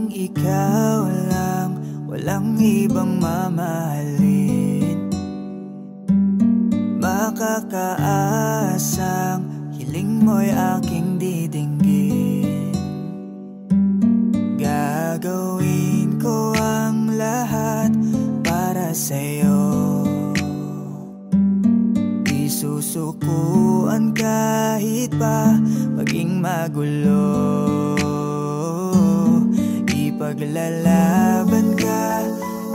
tanging ikaw lang, walang ibang mamahalin. Makakaasang hiling mo'y aking didinggin. Gagawin ko ang lahat para sa'yo. Isusukuan kahit pa maging magulo. Ipaglalaban ka,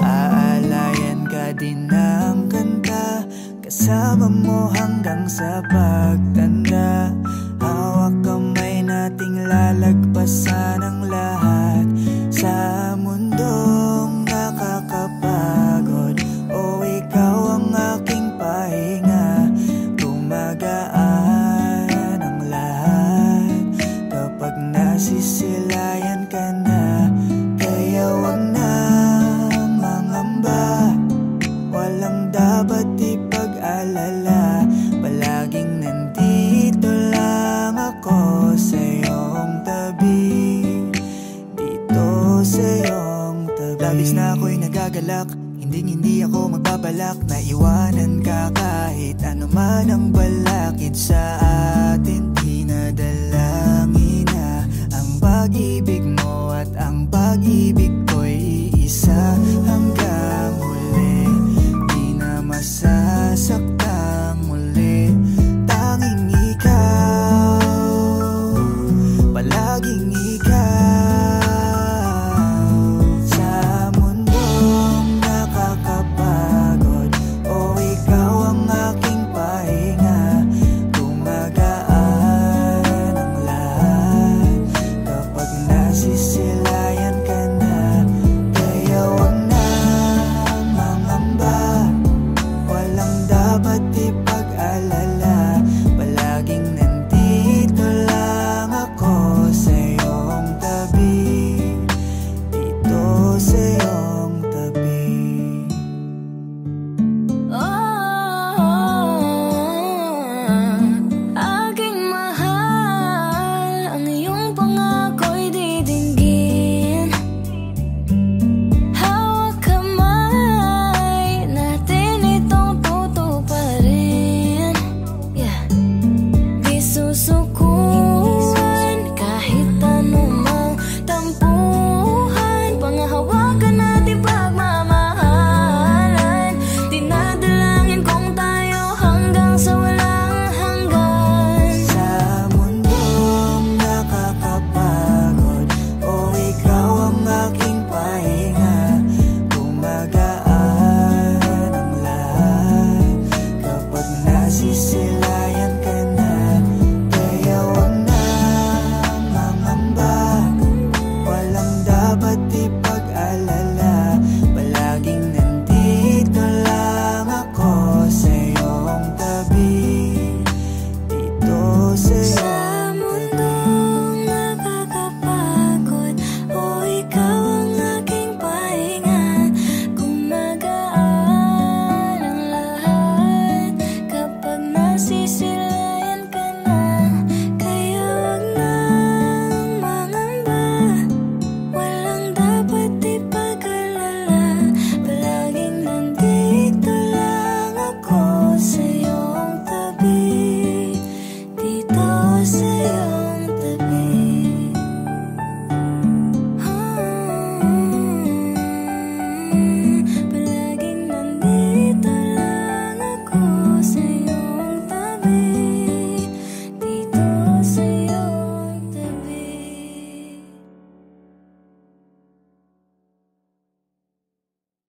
aalayan ka din ng kanta. Kasama mo hanggang sa pagtanda. Hawak kamay nating lalagpasan ang lahat sa mundong nakakapagod. O ikaw ang aking pahinga, gumagaan ang lahat kapag nasisilayan ka na. Kaya wag na mangamba, walang dapat ipag-alala. Palaging nandito lang ako sa iyong tabi, dito sa iyong tabi. Labis na ako'y nagagalak, hindi ako magbabalak na iwanan ka kahit ano man ang balakid sa atin. Dinadalangin na ang pag-ibig